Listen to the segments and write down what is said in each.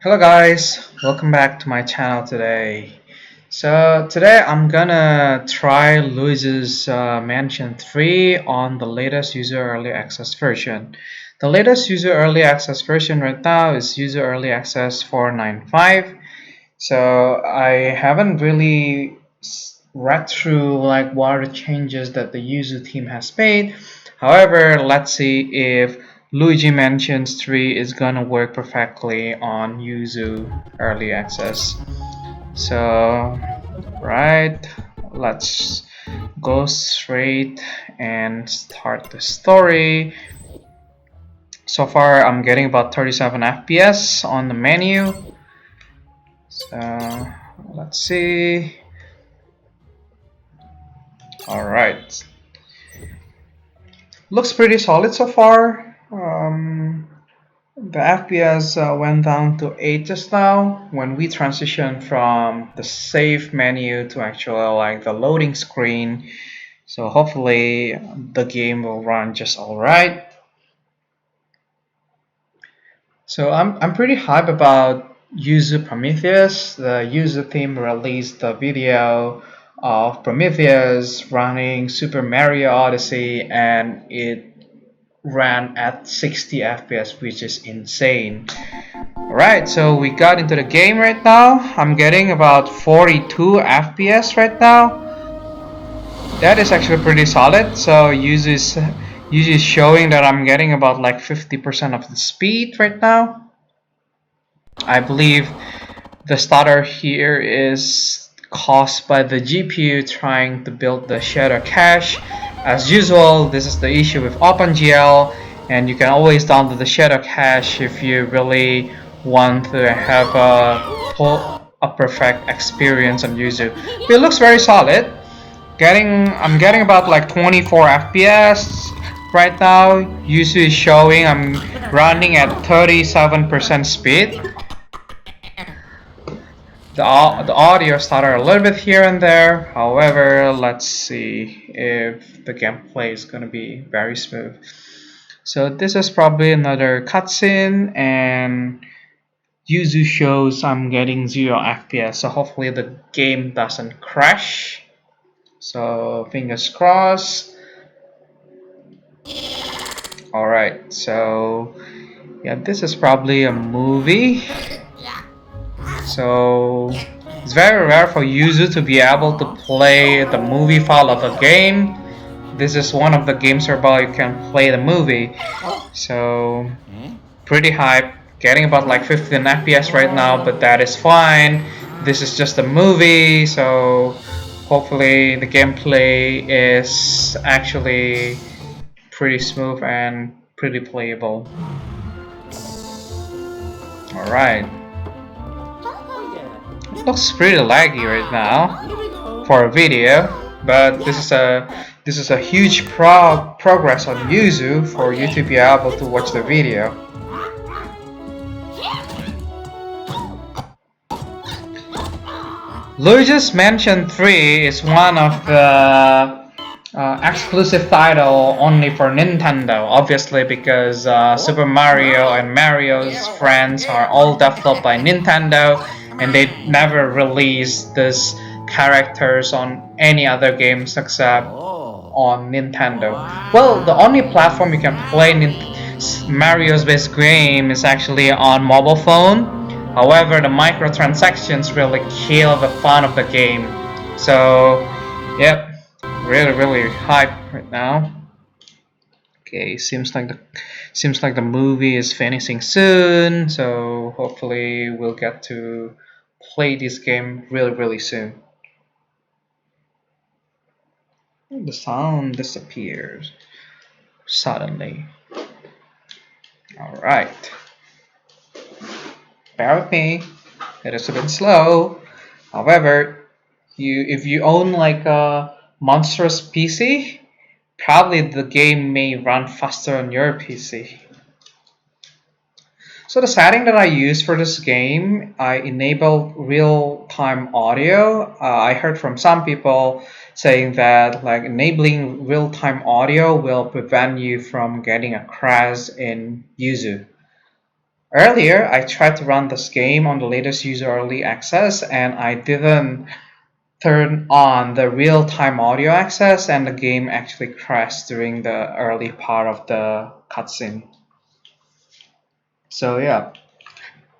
Hello guys, welcome back to my channel today. So today I'm gonna try Luigi's Mansion 3 on the latest user early access version. The latest user early access version right now is user early access 495. So I haven't really read through like what are the changes that the Yuzu team has made. However, let's see if Luigi Mansions 3 is gonna work perfectly on Yuzu early access. So right, let's go straight and start the story. So far I'm getting about 37 FPS on the menu. So let's see. Alright, looks pretty solid so far. The FPS went down to 8 just now when we transitioned from the save menu to actually like the loading screen. So hopefully the game will run just alright. So I'm pretty hype about Yuzu Prometheus. The Yuzu team released the video of Prometheus running Super Mario Odyssey, and it ran at 60 FPS, which is insane. Alright, so we got into the game right now. I'm getting about 42 FPS right now. That is actually pretty solid. So Yuzu is showing that I'm getting about like 50% of the speed right now. I believe the stutter here is caused by the GPU trying to build the shader cache. As usual, this is the issue with OpenGL, and you can always download the shader cache if you really want to have a perfect experience on Yuzu. But it looks very solid. I'm getting about like 24 FPS right now. Yuzu is showing I'm running at 37% speed. The audio stutter a little bit here and there. However, let's see if the gameplay is going to be very smooth. So this is probably another cutscene, and Yuzu shows I'm getting 0 FPS. So hopefully the game doesn't crash. So fingers crossed. Alright, so yeah, this is probably a movie. So it's very rare for Yuzu to be able to play the movie file of a game. This is one of the games whereby you can play the movie. So pretty hype. Getting about like 15 FPS right now, but that is fine. This is just a movie, so hopefully the gameplay is actually pretty smooth and pretty playable. Alright. Looks pretty laggy right now for a video, but this is a huge progress on Yuzu for you to be able to watch the video. Luigi's Mansion 3 is one of the exclusive title only for Nintendo, obviously because Super Mario and Mario's friends are all developed by Nintendo, and they never release these characters on any other games except on Nintendo. Well, the only platform you can play Mario's based game is actually on mobile phone. However, the microtransactions really kill the fun of the game. So, yep, really hype right now. Okay, seems like the movie is finishing soon, so hopefully we'll get to play this game really soon. The sound disappears suddenly. Alright. Bear with me. It is a bit slow. However, if you own like a monstrous PC, probably the game may run faster on your PC. So the setting that I use for this game, I enabled real-time audio. I heard from some people saying that like enabling real-time audio will prevent you from getting a crash in Yuzu. Earlier, I tried to run this game on the latest user early access and I didn't turn on the real-time audio access and the game actually crashed during the early part of the cutscene. So yeah,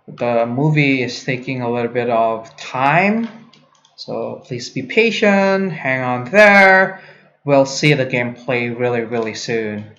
the movie is taking a little bit of time. So please be patient, hang on there. We'll see the gameplay really soon.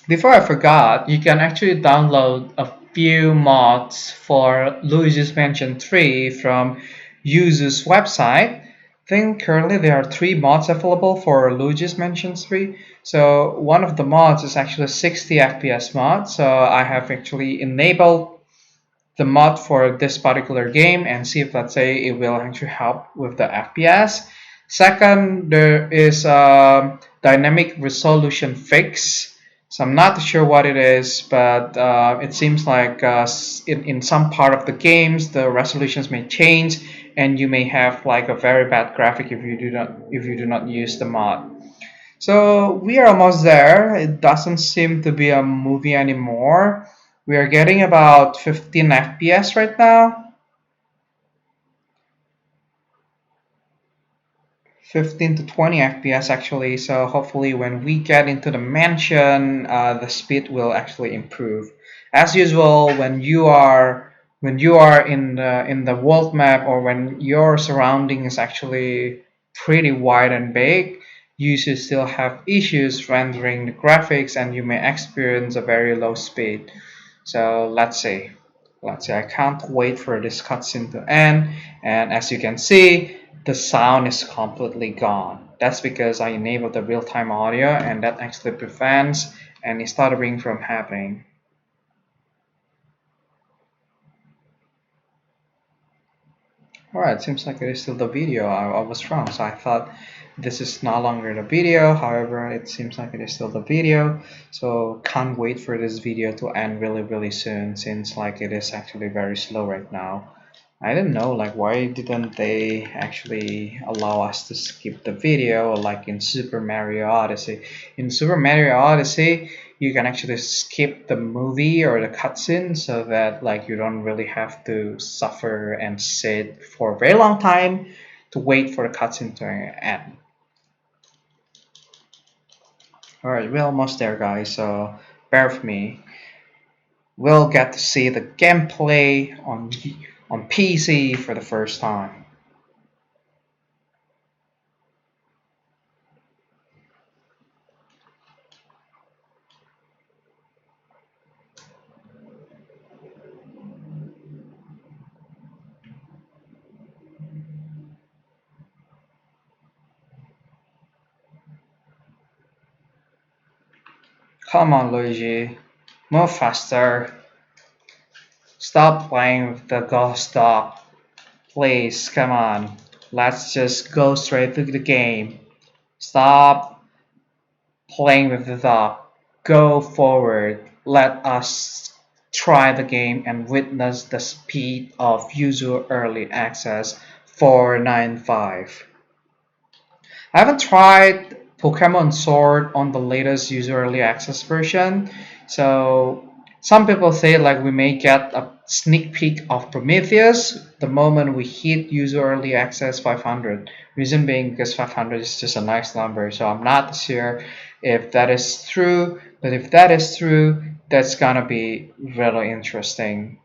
Before I forgot, you can actually download a few mods for Luigi's Mansion 3 from Yuzu's website. I think currently there are 3 mods available for Luigi's Mansion 3. So one of the mods is actually a 60 FPS mod. So I have actually enabled the mod for this particular game and see if, let's say, it will actually help with the FPS. Second, there is a dynamic resolution fix. So I'm not sure what it is, but it seems like in some part of the games the resolutions may change, and you may have like a very bad graphic if you do not use the mod. So we are almost there. It doesn't seem to be a movie anymore. We are getting about 15 FPS right now. 15 to 20 FPS actually. So hopefully when we get into the mansion, the speed will actually improve. As usual, when you are in the world map or when your surrounding is actually pretty wide and big, you should still have issues rendering the graphics and you may experience a very low speed. So let's say I can't wait for this cutscene to end, and as you can see, the sound is completely gone. That's because I enabled the real-time audio and that actually prevents any stuttering from happening. Alright, seems like it is still the video. I was wrong, so I thought this is no longer the video. However, it seems like it is still the video. So can't wait for this video to end really soon, since like it is actually very slow right now. I didn't know like why didn't they actually allow us to skip the video like in Super Mario Odyssey. In Super Mario Odyssey, you can actually skip the movie or the cutscene so that like you don't really have to suffer and sit for a very long time to wait for the cutscene to end. Alright, we're almost there guys, so bear with me. We'll get to see the gameplay on PC for the first time. Come on, Luigi. Move faster. Stop playing with the ghost dog. Please, come on. Let's just go straight to the game. Stop playing with the dog. Go forward. Let us try the game and witness the speed of Yuzu Early Access 495. I haven't tried Pokemon Sword on the latest user early access version, so some people say like we may get a sneak peek of Prometheus the moment we hit user early access 500. Reason being because 500 is just a nice number, so I'm not sure if that is true, but if that is true, that's gonna be really interesting.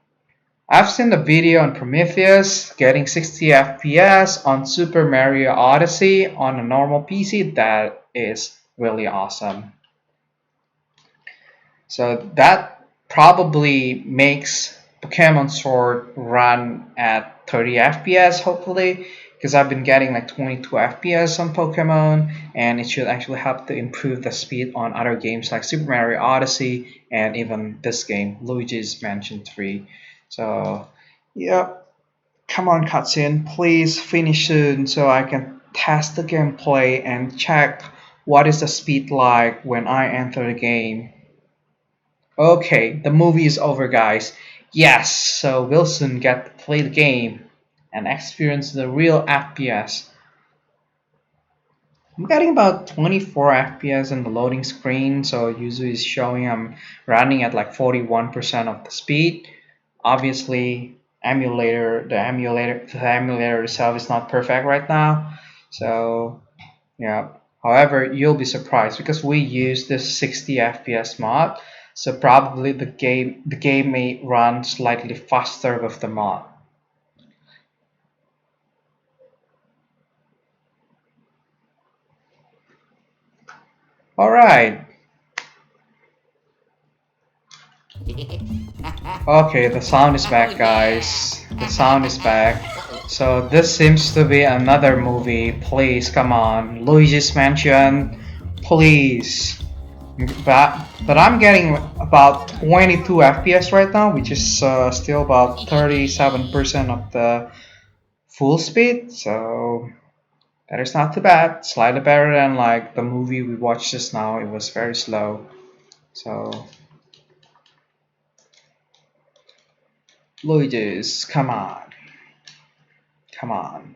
I've seen the video on Prometheus getting 60 FPS on Super Mario Odyssey on a normal PC. That is really awesome. So that probably makes Pokemon Sword run at 30 FPS hopefully, because I've been getting like 22 FPS on Pokemon, and it should actually help to improve the speed on other games like Super Mario Odyssey and even this game, Luigi's Mansion 3. So, yeah, come on, cutscene, please finish soon so I can test the gameplay and check What is the speed like when I enter the game? Okay, the movie is over, guys. Yes, so we'll soon get to play the game and experience the real FPS. I'm getting about 24 FPS in the loading screen, so Yuzu is showing I'm running at like 41% of the speed. Obviously, the emulator itself is not perfect right now, so yeah. However, you'll be surprised because we use this 60 FPS mod, so probably the game may run slightly faster with the mod. All right. Okay, the sound is back, guys. The sound is back. So this seems to be another movie. Please, come on, Luigi's Mansion. Please. But I'm getting about 22 FPS right now, which is still about 37% of the full speed. So that is not too bad. Slightly better than like the movie we watched just now. It was very slow. So Luigi's, come on, come on.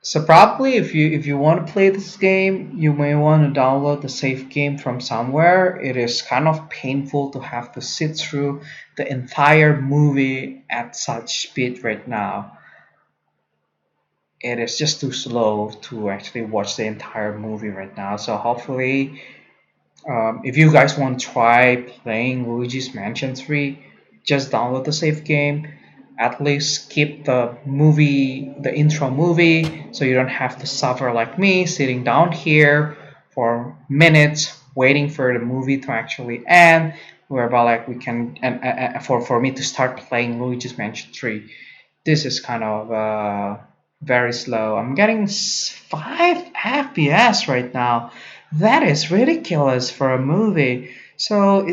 So probably if you want to play this game, you may want to download the save game from somewhere. It is kind of painful to have to sit through the entire movie at such speed right now. It is just too slow to actually watch the entire movie right now. So hopefully, if you guys want to try playing Luigi's Mansion 3, just download the save game. At least skip the movie, the intro movie, so you don't have to suffer like me sitting down here for minutes waiting for the movie to actually end. Whereby like we can and for me to start playing Luigi's Mansion 3. This is kind of very slow. I'm getting 5 FPS right now. That is ridiculous for a movie. So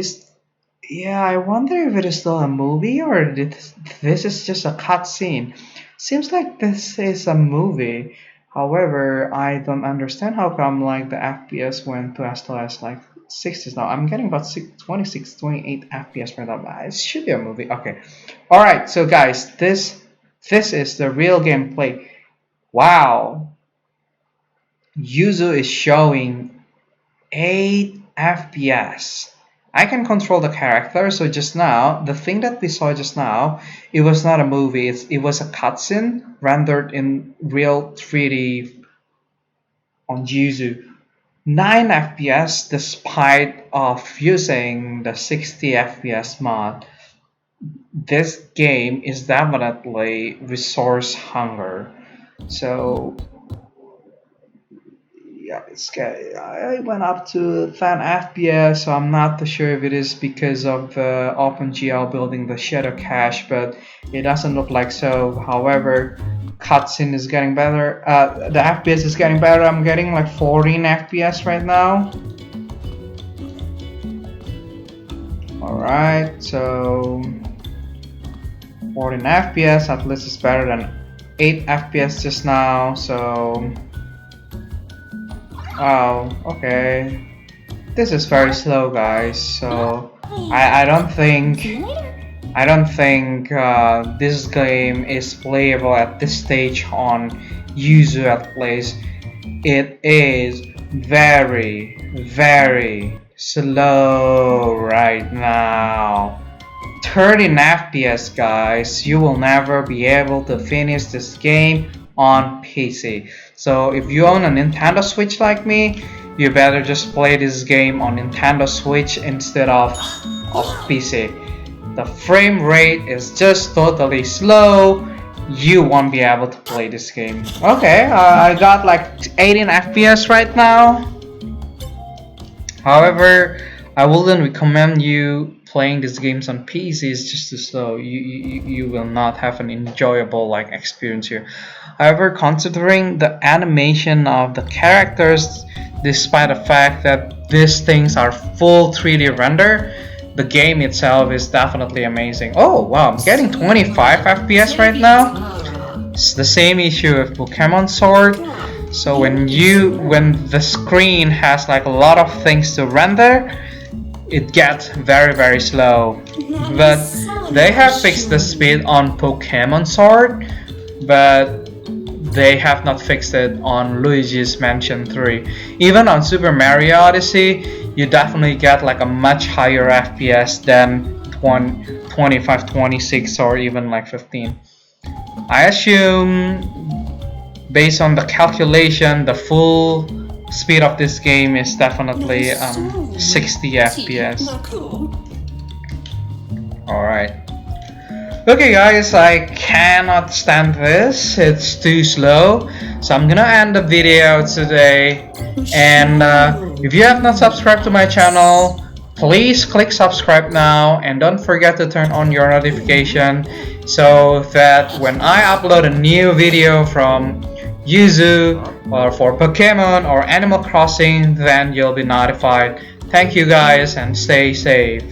yeah, I wonder if it is still a movie or this is just a cutscene. Seems like this is a movie. However, I don't understand how come like the FPS went to as low as like 60s now. I'm getting about 26, 28 FPS right now. It should be a movie. Okay. All right. So guys, this is the real gameplay. Wow. Yuzu is showing 8 FPS. I can control the character, so just now, the thing that we saw just now, it was not a movie, it was a cutscene rendered in real 3D on Yuzu. 9 FPS despite of using the 60 FPS mod. This game is definitely resource hunger. So yeah, I went up to 10 FPS, so I'm not too sure if it is because of OpenGL building the shadow cache, but it doesn't look like so. However, cutscene is getting better. The FPS is getting better. I'm getting like 14 FPS right now. Alright, so 14 FPS at least is better than 8 FPS just now, so oh, okay. This is very slow, guys. So I don't think this game is playable at this stage on Yuzu at least. It is very slow right now. 13 FPS, guys. You will never be able to finish this game on PC. So if you own a Nintendo Switch like me, you better just play this game on Nintendo Switch instead of PC. The frame rate is just totally slow. You won't be able to play this game. Okay, I got like 18 FPS right now. However, I wouldn't recommend you playing these games on PC. It's just too slow. You will not have an enjoyable like experience here. However, considering the animation of the characters, despite the fact that these things are full 3D render, the game itself is definitely amazing. Oh wow, I'm getting 25 FPS right now. It's the same issue with Pokemon Sword. So when the screen has like a lot of things to render, it gets very slow. But they have fixed the speed on Pokemon Sword, but they have not fixed it on Luigi's Mansion 3. Even on Super Mario Odyssey, you definitely get like a much higher FPS than 25, 26, or even like 15. I assume, based on the calculation, the full speed of this game is definitely 60 FPS. Alright. Okay guys, I cannot stand this, it's too slow, so I'm gonna end the video today. And if you have not subscribed to my channel, please click subscribe now, and don't forget to turn on your notification so that when I upload a new video from Yuzu or for Pokemon or Animal Crossing, then you'll be notified. Thank you guys and stay safe.